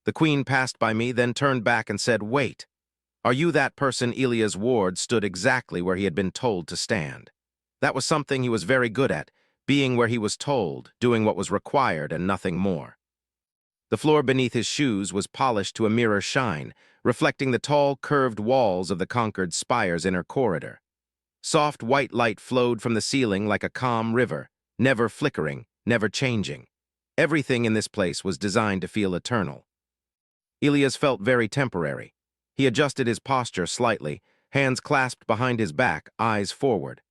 The queen passed by me, then turned back and said, "Wait. Are you that person?" Elias Ward stood exactly where he had been told to stand. That was something he was very good at, being where he was told, doing what was required and nothing more. The floor beneath his shoes was polished to a mirror shine, reflecting the tall, curved walls of the conquered spire's inner corridor. Soft white light flowed from the ceiling like a calm river, never flickering, never changing. Everything in this place was designed to feel eternal. Elias felt very temporary. He adjusted his posture slightly, hands clasped behind his back, eyes forward.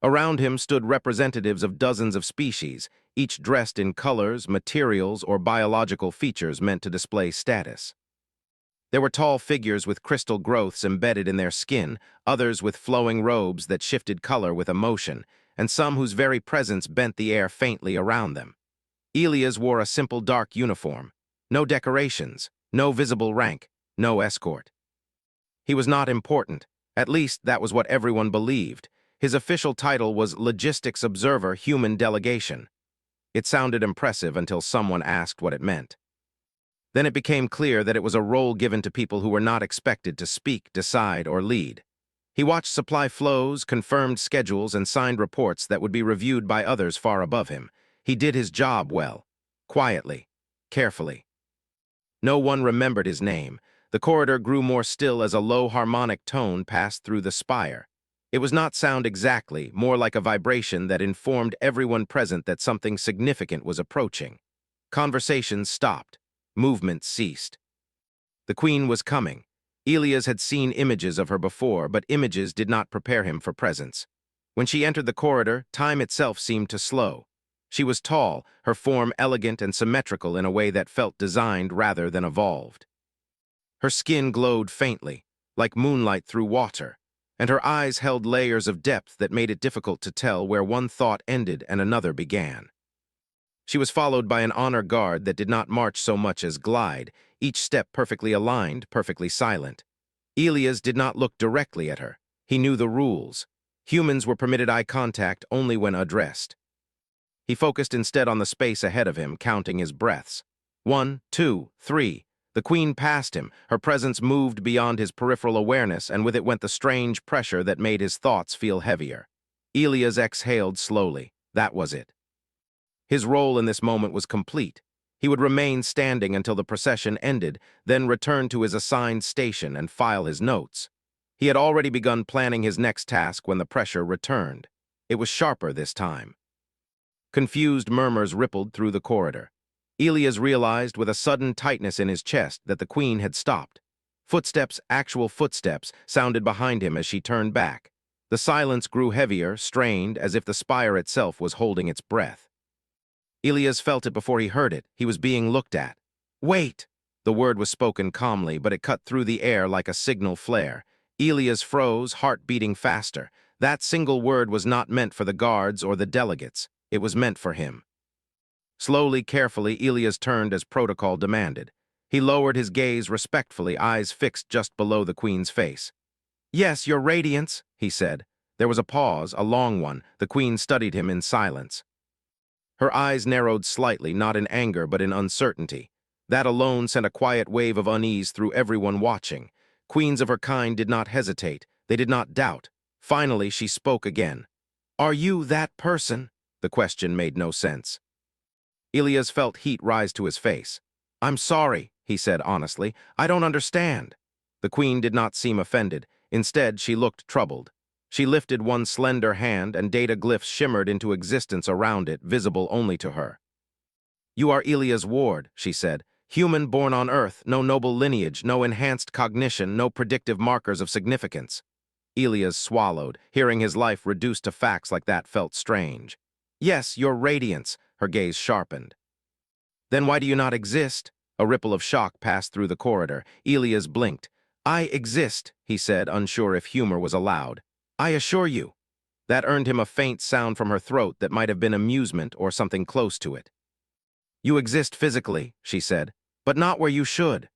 Around him stood representatives of dozens of species, each dressed in colors, materials, or biological features meant to display status. There were tall figures with crystal growths embedded in their skin, others with flowing robes that shifted color with emotion, and some whose very presence bent the air faintly around them. Elias wore a simple dark uniform. No decorations, no visible rank, no escort. He was not important. At least that was what everyone believed. His official title was Logistics Observer Human Delegation. It sounded impressive until someone asked what it meant. Then it became clear that it was a role given to people who were not expected to speak, decide, or lead. He watched supply flows, confirmed schedules, and signed reports that would be reviewed by others far above him. He did his job well, quietly, carefully. No one remembered his name. The corridor grew more still as a low harmonic tone passed through the spire. It was not sound exactly, more like a vibration that informed everyone present that something significant was approaching. Conversations stopped. Movement ceased. The queen was coming. Elias had seen images of her before, but images did not prepare him for presence. When she entered the corridor, time itself seemed to slow. She was tall, her form elegant and symmetrical in a way that felt designed rather than evolved. Her skin glowed faintly, like moonlight through water, and her eyes held layers of depth that made it difficult to tell where one thought ended and another began. She was followed by an honor guard that did not march so much as glide, each step perfectly aligned, perfectly silent. Elias did not look directly at her. He knew the rules. Humans were permitted eye contact only when addressed. He focused instead on the space ahead of him, counting his breaths. 1, 2, 3. The queen passed him. Her presence moved beyond his peripheral awareness, and with it went the strange pressure that made his thoughts feel heavier. Elias exhaled slowly. That was it. His role in this moment was complete. He would remain standing until the procession ended, then return to his assigned station and file his notes. He had already begun planning his next task when the pressure returned. It was sharper this time. Confused murmurs rippled through the corridor. Elias realized with a sudden tightness in his chest that the queen had stopped. Footsteps, actual footsteps, sounded behind him as she turned back. The silence grew heavier, strained, as if the spire itself was holding its breath. Elias felt it before he heard it. He was being looked at. "Wait!" The word was spoken calmly, but it cut through the air like a signal flare. Elias froze, heart beating faster. That single word was not meant for the guards or the delegates. It was meant for him. Slowly, carefully, Elias turned as protocol demanded. He lowered his gaze respectfully, eyes fixed just below the queen's face. "Yes, your radiance," he said. There was a pause, a long one. The queen studied him in silence. Her eyes narrowed slightly, not in anger but in uncertainty. That alone sent a quiet wave of unease through everyone watching. Queens of her kind did not hesitate. They did not doubt. Finally, she spoke again. "Are you that person?" The question made no sense. Elias felt heat rise to his face. "I'm sorry," he said honestly. "I don't understand." The queen did not seem offended. Instead, she looked troubled. She lifted one slender hand, and data glyphs shimmered into existence around it, visible only to her. "You are Elias Ward," she said. "Human born on Earth, no noble lineage, no enhanced cognition, no predictive markers of significance." Elias swallowed. Hearing his life reduced to facts like that felt strange. "Yes, your radiance," her gaze sharpened. "Then why do you not exist?" A ripple of shock passed through the corridor. Elias blinked. "I exist," he said, unsure if humor was allowed. "I assure you." That earned him a faint sound from her throat that might have been amusement or something close to it. "You exist physically," she said, "but not where you should."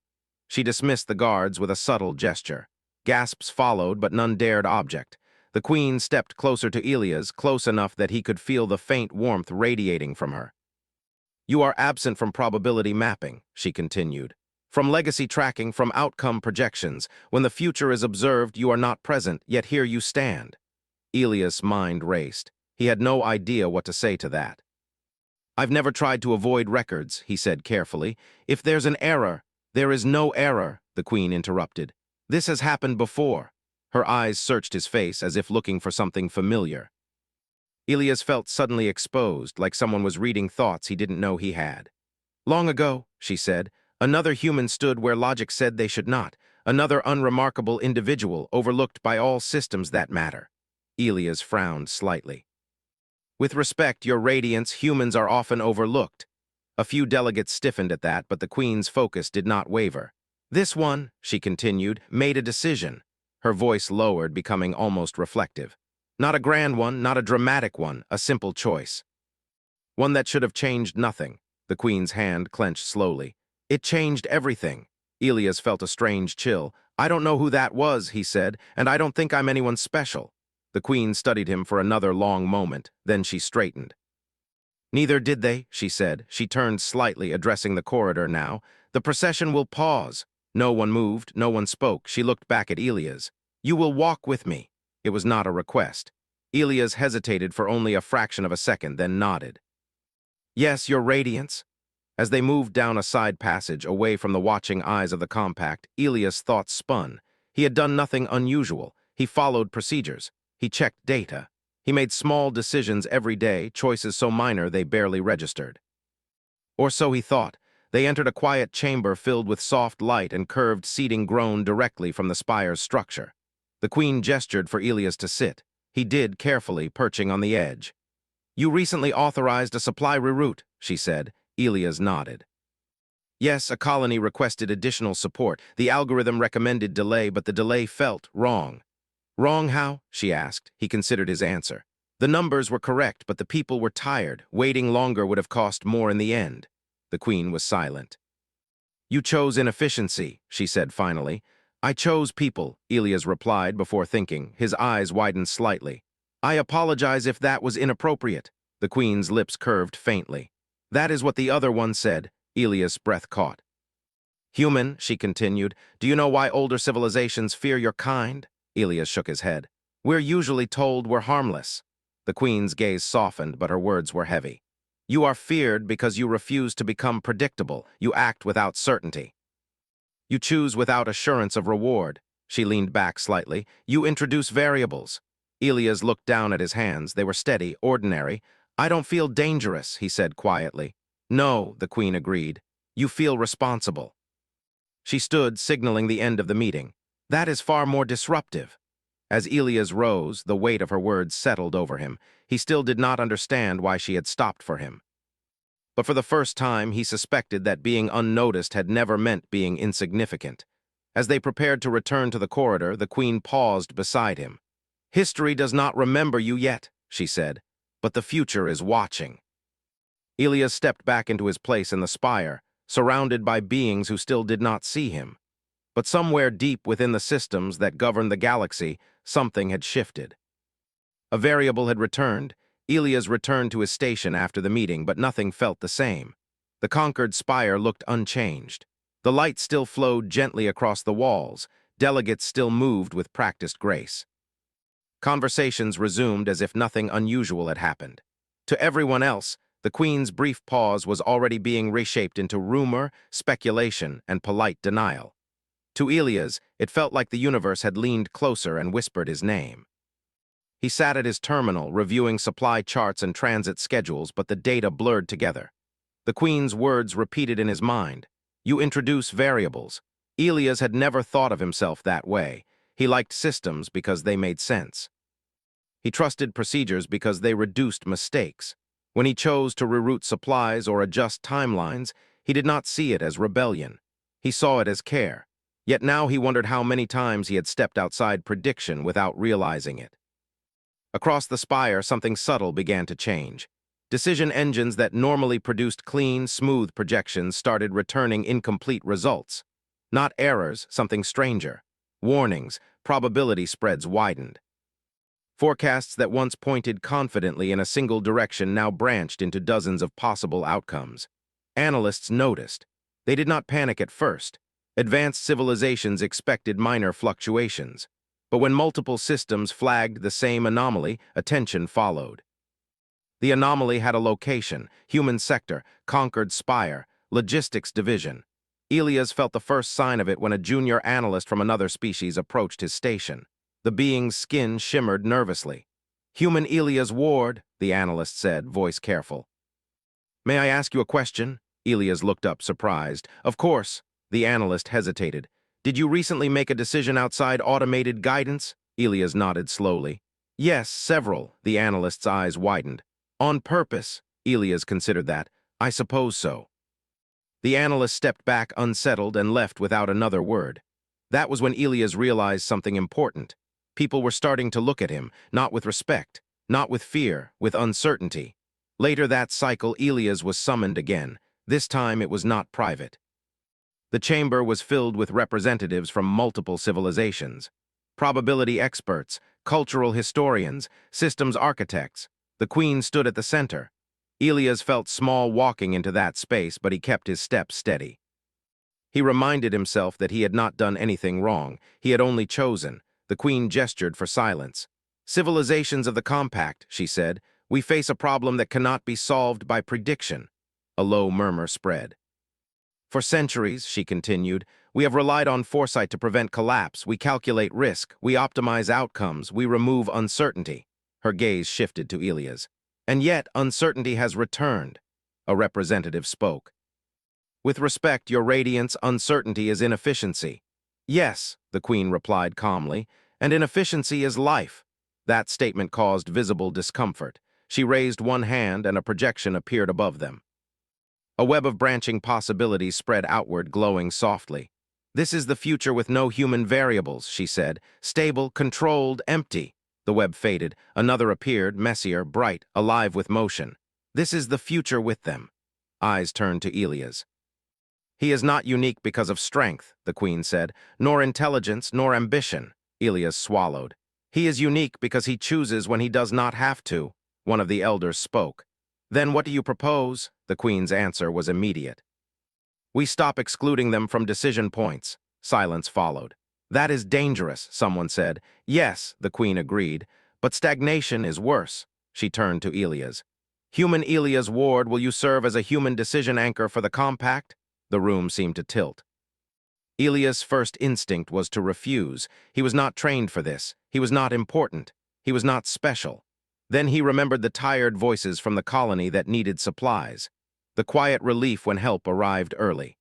She dismissed the guards with a subtle gesture. Gasps followed, but none dared object. The queen stepped closer to Elias, close enough that he could feel the faint warmth radiating from her. "You are absent from probability mapping," she continued. From legacy tracking, from outcome projections. When the future is observed, you are not present, yet here you stand. Elias' mind raced. He had no idea what to say to that. I've never tried to avoid records, he said carefully. If there's an error, there is no error, the Queen interrupted. This has happened before. Her eyes searched his face as if looking for something familiar. Elias felt suddenly exposed, like someone was reading thoughts he didn't know he had. Long ago, she said, another human stood where logic said they should not, another unremarkable individual overlooked by all systems that matter. Elias frowned slightly. With respect, Your Radiance, humans are often overlooked. A few delegates stiffened at that, but the Queen's focus did not waver. This one, she continued, made a decision. Her voice lowered, becoming almost reflective. Not a grand one, not a dramatic one, a simple choice. One that should have changed nothing. The Queen's hand clenched slowly. It changed everything. Elias felt a strange chill. I don't know who that was, he said, and I don't think I'm anyone special. The Queen studied him for another long moment, then she straightened. Neither did they, she said. She turned slightly, addressing the corridor now. The procession will pause. No one moved, no one spoke. She looked back at Elias. You will walk with me. It was not a request. Elias hesitated for only a fraction of a second, then nodded. Yes, Your Radiance. As they moved down a side passage, away from the watching eyes of the compact, Elias' thoughts spun. He had done nothing unusual. He followed procedures. He checked data. He made small decisions every day, choices so minor they barely registered. Or so he thought. They entered a quiet chamber filled with soft light and curved seating grown directly from the spire's structure. The Queen gestured for Elias to sit. He did carefully, perching on the edge. You recently authorized a supply reroute, she said. Elias nodded. Yes, a colony requested additional support. The algorithm recommended delay, but the delay felt wrong. Wrong how? She asked. He considered his answer. The numbers were correct, but the people were tired. Waiting longer would have cost more in the end. The Queen was silent. You chose inefficiency, she said finally. I chose people, Elias replied before thinking. His eyes widened slightly. I apologize if that was inappropriate. The Queen's lips curved faintly. That is what the other one said. Elias' breath caught. Human, she continued, do you know why older civilizations fear your kind? Elias shook his head. We're usually told we're harmless. The Queen's gaze softened, but her words were heavy. You are feared because you refuse to become predictable. You act without certainty. You choose without assurance of reward. She leaned back slightly. You introduce variables. Elias looked down at his hands. They were steady, ordinary. I don't feel dangerous, he said quietly. No, the Queen agreed. You feel responsible. She stood, signaling the end of the meeting. That is far more disruptive. As Elias rose, the weight of her words settled over him. He still did not understand why she had stopped for him. But for the first time, he suspected that being unnoticed had never meant being insignificant. As they prepared to return to the corridor, the Queen paused beside him. History does not remember you yet, she said, but the future is watching. Elias stepped back into his place in the spire, surrounded by beings who still did not see him. But somewhere deep within the systems that govern the galaxy, something had shifted. A variable had returned. Elias returned to his station after the meeting, but nothing felt the same. The conquered spire looked unchanged. The light still flowed gently across the walls. Delegates still moved with practiced grace. Conversations resumed as if nothing unusual had happened. To everyone else, the Queen's brief pause was already being reshaped into rumor, speculation, and polite denial. To Elias, it felt like the universe had leaned closer and whispered his name. He sat at his terminal, reviewing supply charts and transit schedules, but the data blurred together. The Queen's words repeated in his mind. You introduce variables. Elias had never thought of himself that way. He liked systems because they made sense. He trusted procedures because they reduced mistakes. When he chose to reroute supplies or adjust timelines, he did not see it as rebellion. He saw it as care. Yet now he wondered how many times he had stepped outside prediction without realizing it. Across the spire, something subtle began to change. Decision engines that normally produced clean, smooth projections started returning incomplete results. Not errors, something stranger. Warnings, probability spreads widened. Forecasts that once pointed confidently in a single direction now branched into dozens of possible outcomes. Analysts noticed. They did not panic at first. Advanced civilizations expected minor fluctuations. But when multiple systems flagged the same anomaly, attention followed. The anomaly had a location, human sector, conquered spire, logistics division. Elias felt the first sign of it when a junior analyst from another species approached his station. The being's skin shimmered nervously. "Human Elias Ward," the analyst said, voice careful. "May I ask you a question?" Elias looked up, surprised. "Of course." The analyst hesitated. "Did you recently make a decision outside automated guidance?" Elias nodded slowly. "Yes, several." The analyst's eyes widened. "On purpose?" Elias considered that. "I suppose so." The analyst stepped back unsettled and left without another word. That was when Elias realized something important. People were starting to look at him, not with respect, not with fear, with uncertainty. Later that cycle, Elias was summoned again. This time it was not private. The chamber was filled with representatives from multiple civilizations. Probability experts, cultural historians, systems architects. The Queen stood at the center. Elias felt small walking into that space, but he kept his steps steady. He reminded himself that he had not done anything wrong. He had only chosen. The Queen gestured for silence. "Civilizations of the Compact," she said, "we face a problem that cannot be solved by prediction." A low murmur spread. "For centuries," she continued, "we have relied on foresight to prevent collapse. We calculate risk, we optimize outcomes, we remove uncertainty." Her gaze shifted to Elias. "And yet, uncertainty has returned." A representative spoke. "With respect, Your Radiance, uncertainty is inefficiency." "Yes," the Queen replied calmly, "and inefficiency is life." That statement caused visible discomfort. She raised one hand and a projection appeared above them. A web of branching possibilities spread outward, glowing softly. "This is the future with no human variables," she said. "Stable, controlled, empty." The web faded. Another appeared, messier, bright, alive with motion. "This is the future with them." Eyes turned to Elias. "He is not unique because of strength," the Queen said, "nor intelligence, nor ambition." Elias swallowed. "He is unique because he chooses when he does not have to." One of the elders spoke. "Then what do you propose?" The Queen's answer was immediate. "We stop excluding them from decision points." Silence followed. "That is dangerous," someone said. "Yes," the Queen agreed, "but stagnation is worse." She turned to Elias. "Human Elias Ward, will you serve as a human decision anchor for the Compact?" The room seemed to tilt. Elias' first instinct was to refuse. He was not trained for this. He was not important. He was not special. Then he remembered the tired voices from the colony that needed supplies. The quiet relief when help arrived early.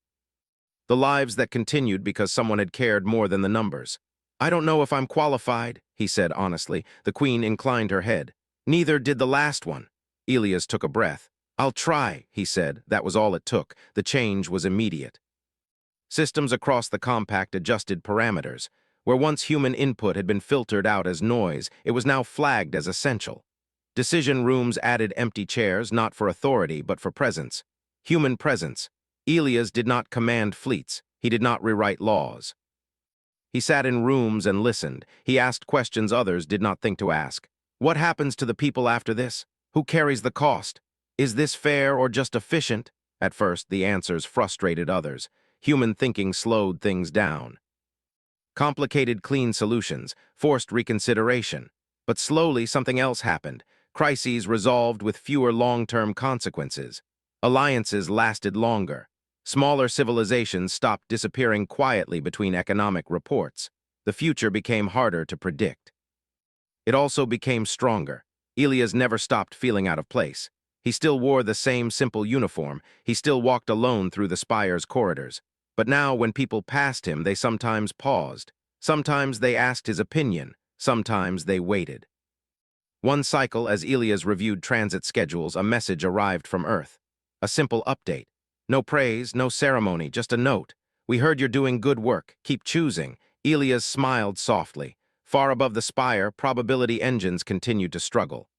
The lives that continued because someone had cared more than the numbers. "I don't know if I'm qualified," he said honestly. The Queen inclined her head. "Neither did the last one." Elias took a breath. "I'll try," he said. That was all it took. The change was immediate. Systems across the Compact adjusted parameters. Where once human input had been filtered out as noise, it was now flagged as essential. Decision rooms added empty chairs, not for authority, but for presence. Human presence. Elias did not command fleets. He did not rewrite laws. He sat in rooms and listened. He asked questions others did not think to ask. What happens to the people after this? Who carries the cost? Is this fair or just efficient? At first, the answers frustrated others. Human thinking slowed things down. Complicated, clean solutions, forced reconsideration. But slowly, something else happened. Crises resolved with fewer long-term consequences. Alliances lasted longer. Smaller civilizations stopped disappearing quietly between economic reports. The future became harder to predict. It also became stronger. Elias never stopped feeling out of place. He still wore the same simple uniform. He still walked alone through the spire's corridors. But now, when people passed him, they sometimes paused. Sometimes they asked his opinion. Sometimes they waited. One cycle, as Elias reviewed transit schedules, a message arrived from Earth. A simple update. No praise, no ceremony, just a note. "We heard you're doing good work. Keep choosing." Elias smiled softly. Far above the spire, probability engines continued to struggle.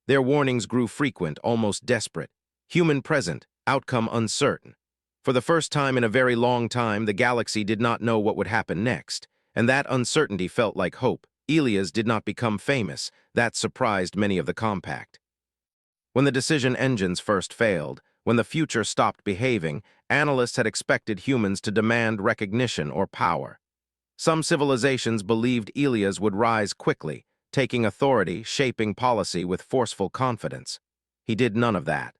Their warnings grew frequent, almost desperate. Human present, outcome uncertain. For the first time in a very long time, the galaxy did not know what would happen next, and that uncertainty felt like hope. Elias did not become famous. That surprised many of the Compact. When the decision engines first failed, when the future stopped behaving, Analysts had expected humans to demand recognition or power. Some civilizations believed Elias would rise quickly, taking authority, shaping policy with forceful confidence. He did none of that.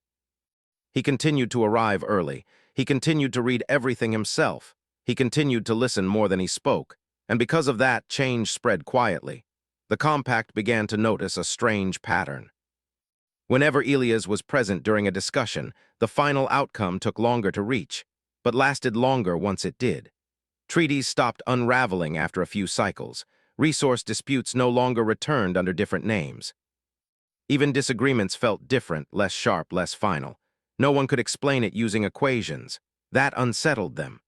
He continued to arrive early. He continued to read everything himself. He continued to listen more than he spoke, and because of that, change spread quietly. The compact began to notice a strange pattern. Whenever Elias was present during a discussion, the final outcome took longer to reach, but lasted longer once it did. Treaties stopped unraveling after a few cycles. Resource disputes no longer returned under different names. Even disagreements felt different, less sharp, less final. No one could explain it using equations. That unsettled them.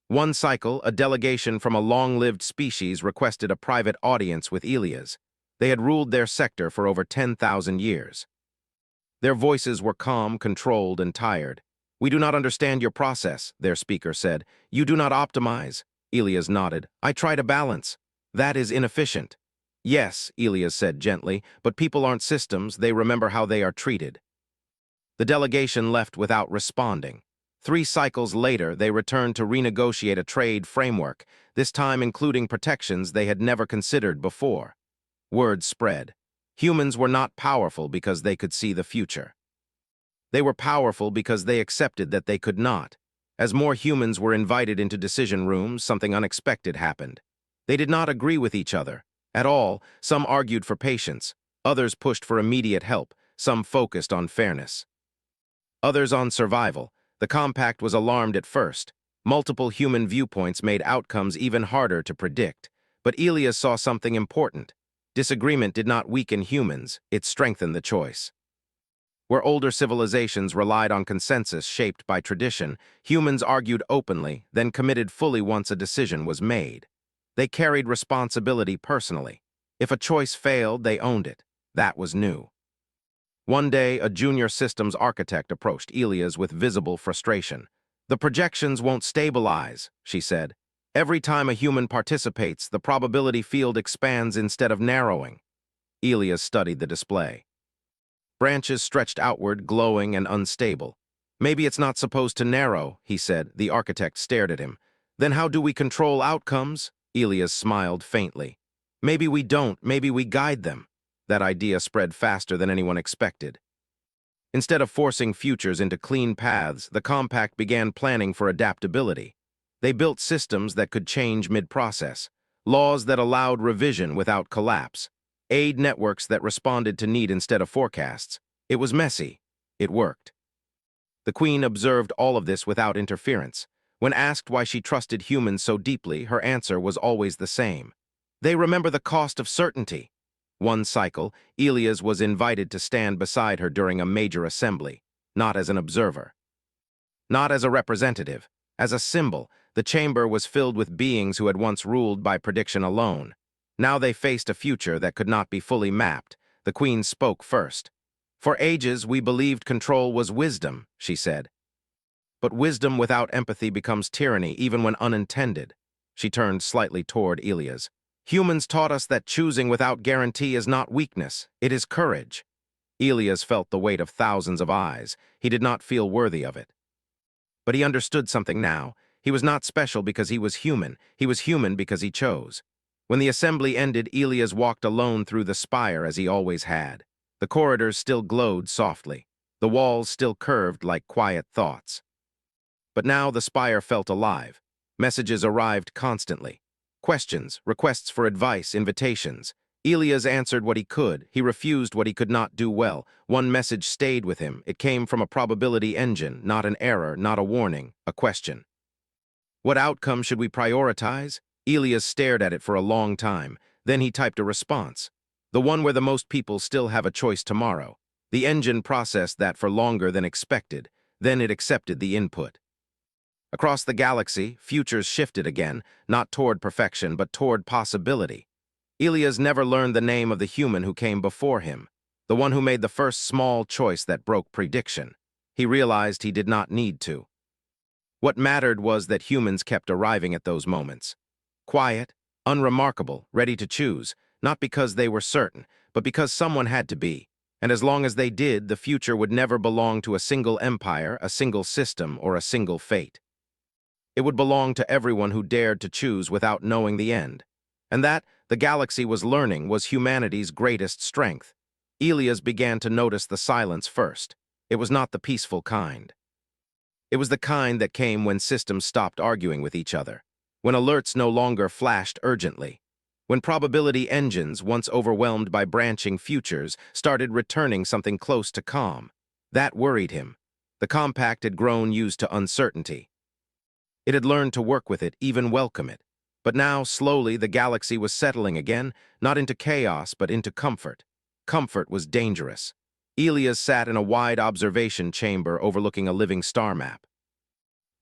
One cycle, a delegation from a long-lived species requested a private audience with Elias. They had ruled their sector for over 10,000 years. Their voices were calm, controlled, and tired. "We do not understand your process," their speaker said. "You do not optimize." Elias nodded. "I try to balance. That is inefficient." "Yes," Elias said gently, "but people aren't systems. They remember how they are treated." The delegation left without responding. 3 cycles later, they returned to renegotiate a trade framework, this time including protections they had never considered before. Word spread. Humans were not powerful because they could see the future. They were powerful because they accepted that they could not. As more humans were invited into decision rooms, something unexpected happened. They did not agree with each other at all. Some argued for patience. Others pushed for immediate help. Some focused on fairness. Others on survival. The compact was alarmed at first. Multiple human viewpoints made outcomes even harder to predict. But Elias saw something important. Disagreement did not weaken humans, it strengthened the choice. Where older civilizations relied on consensus shaped by tradition, humans argued openly, then committed fully once a decision was made. They carried responsibility personally. If a choice failed, they owned it. That was new. One day, a junior systems architect approached Elias with visible frustration. "The projections won't stabilize," she said. "Every time a human participates, the probability field expands instead of narrowing." Elias studied the display. Branches stretched outward, glowing and unstable. "Maybe it's not supposed to narrow," he said. The architect stared at him. "Then how do we control outcomes?" Elias smiled faintly. "Maybe we don't, maybe we guide them." That idea spread faster than anyone expected. Instead of forcing futures into clean paths, the compact began planning for adaptability. They built systems that could change mid-process, laws that allowed revision without collapse, aid networks that responded to need instead of forecasts. It was messy. It worked. The Queen observed all of this without interference. When asked why she trusted humans so deeply, her answer was always the same. "They remember the cost of certainty." One cycle, Elias was invited to stand beside her during a major assembly, not as an observer. Not as a representative, as a symbol. The chamber was filled with beings who had once ruled by prediction alone. Now they faced a future that could not be fully mapped. The Queen spoke first. "For ages, we believed control was wisdom," she said. "But wisdom without empathy becomes tyranny, even when unintended." She turned slightly toward Elias. "Humans taught us that choosing without guarantee is not weakness, it is courage." Elias felt the weight of thousands of eyes. He did not feel worthy of it. But he understood something now. He was not special because he was human. He was human because he chose. When the assembly ended, Elias walked alone through the spire as he always had. The corridors still glowed softly. The walls still curved like quiet thoughts. But now the spire felt alive. Messages arrived constantly. Questions, requests for advice, invitations. Elias answered what he could. He refused what he could not do well. One message stayed with him. It came from a probability engine, not an error, not a warning, a question. "What outcome should we prioritize?" Elias stared at it for a long time. Then he typed a response. "The one where the most people still have a choice tomorrow." The engine processed that for longer than expected. Then it accepted the input. Across the galaxy, futures shifted again, not toward perfection, but toward possibility. Elias never learned the name of the human who came before him, the one who made the first small choice that broke prediction. He realized he did not need to. What mattered was that humans kept arriving at those moments. Quiet, unremarkable, ready to choose, not because they were certain, but because someone had to be. And as long as they did, the future would never belong to a single empire, a single system, or a single fate. It would belong to everyone who dared to choose without knowing the end. And that, the galaxy was learning, was humanity's greatest strength. Elias began to notice the silence first. It was not the peaceful kind. It was the kind that came when systems stopped arguing with each other, when alerts no longer flashed urgently, when probability engines, once overwhelmed by branching futures, started returning something close to calm. That worried him. The compact had grown used to uncertainty. It had learned to work with it, even welcome it. But now, slowly, the galaxy was settling again, not into chaos, but into comfort. Comfort was dangerous. Elias sat in a wide observation chamber overlooking a living star map.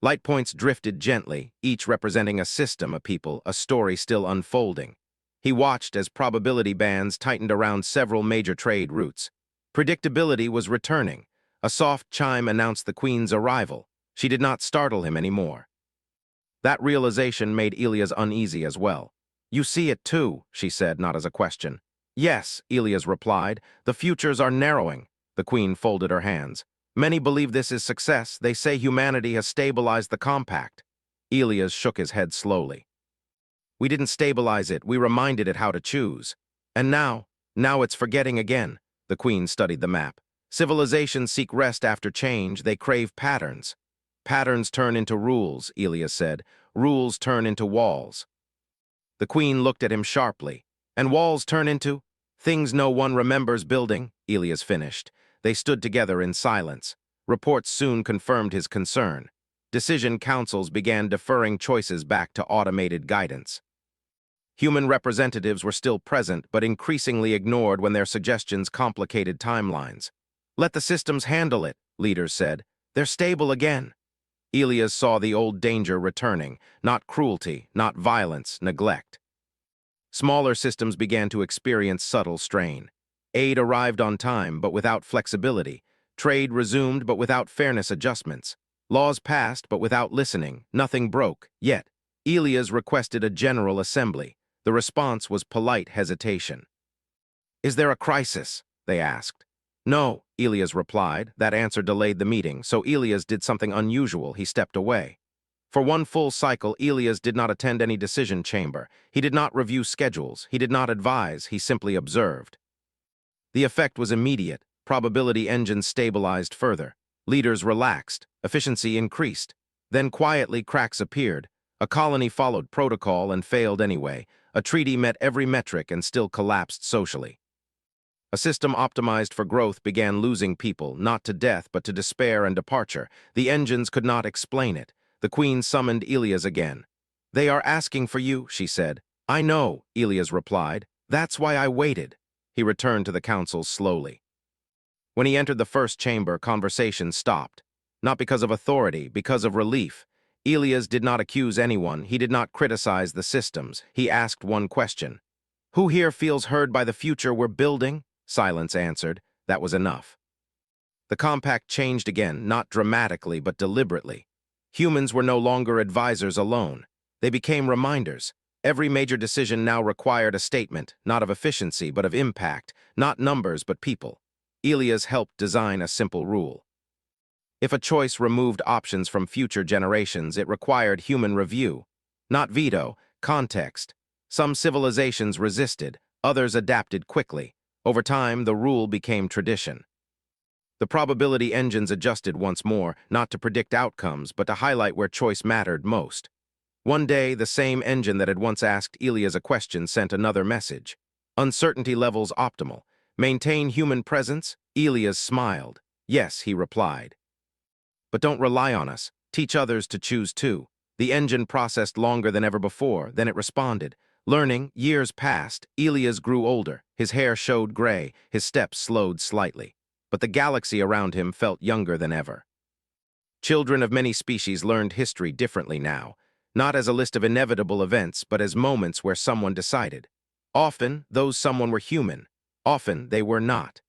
Light points drifted gently, each representing a system, a people, a story still unfolding. He watched as probability bands tightened around several major trade routes. Predictability was returning. A soft chime announced the Queen's arrival. She did not startle him anymore. That realization made Elias uneasy as well. "You see it too," she said, not as a question. "Yes," Elias replied. "The futures are narrowing." The Queen folded her hands. "Many believe this is success. They say humanity has stabilized the compact." Elias shook his head slowly. "We didn't stabilize it. We reminded it how to choose. And now it's forgetting again." The Queen studied the map. "Civilizations seek rest after change. They crave patterns. Patterns turn into rules," Elias said. "Rules turn into walls." The Queen looked at him sharply. "And walls turn into things no one remembers building," Elias finished. They stood together in silence. Reports soon confirmed his concern. Decision councils began deferring choices back to automated guidance. Human representatives were still present, but increasingly ignored when their suggestions complicated timelines. "Let the systems handle it," leaders said. "They're stable again." Elias saw the old danger returning, not cruelty, not violence, neglect. Smaller systems began to experience subtle strain. Aid arrived on time, but without flexibility. Trade resumed, but without fairness adjustments. Laws passed, but without listening. Nothing broke. Yet, Elias requested a general assembly. The response was polite hesitation. "Is there a crisis?" they asked. "No," Elias replied. That answer delayed the meeting, so Elias did something unusual. He stepped away. For one full cycle, Elias did not attend any decision chamber. He did not review schedules. He did not advise. He simply observed. The effect was immediate. Probability engines stabilized further. Leaders relaxed. Efficiency increased. Then quietly cracks appeared. A colony followed protocol and failed anyway. A treaty met every metric and still collapsed socially. A system optimized for growth began losing people, not to death but to despair and departure. The engines could not explain it. The Queen summoned Elias again. "They are asking for you," she said. "I know," Elias replied. "That's why I waited." He returned to the council slowly. When he entered the first chamber, conversation stopped. Not because of authority, because of relief. Elias did not accuse anyone. He did not criticize the systems. He asked one question. "Who here feels heard by the future we're building?" Silence answered. That was enough. The compact changed again, not dramatically, but deliberately. Humans were no longer advisors alone. They became reminders. Every major decision now required a statement, not of efficiency, but of impact, not numbers, but people. Elias helped design a simple rule. If a choice removed options from future generations, it required human review. Not veto, context. Some civilizations resisted, others adapted quickly. Over time, the rule became tradition. The probability engines adjusted once more, not to predict outcomes, but to highlight where choice mattered most. One day, the same engine that had once asked Elias a question sent another message. "Uncertainty levels optimal. Maintain human presence?" Elias smiled. "Yes," he replied. "But don't rely on us. Teach others to choose too." The engine processed longer than ever before, then it responded. Learning, years passed. Elias grew older. His hair showed gray, his steps slowed slightly. But the galaxy around him felt younger than ever. Children of many species learned history differently now, not as a list of inevitable events, but as moments where someone decided. Often, those someone were human. Often, they were not.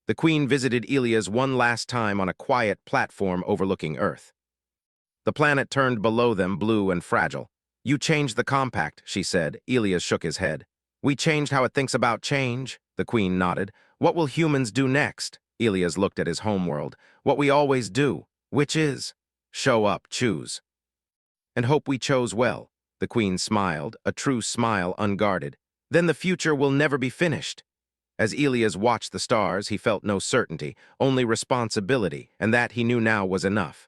The Queen visited Elias one last time on a quiet platform overlooking Earth. The planet turned below them, blue and fragile. "You changed the compact," she said. Elias shook his head. "We changed how it thinks about change," the Queen nodded. What will humans do next? Elias looked at his homeworld. What we always do, which is show up, choose. And hope we chose well. The queen smiled, a true smile unguarded. Then the future will never be finished. As Elias watched the stars, he felt no certainty, only responsibility, and that he knew now was enough.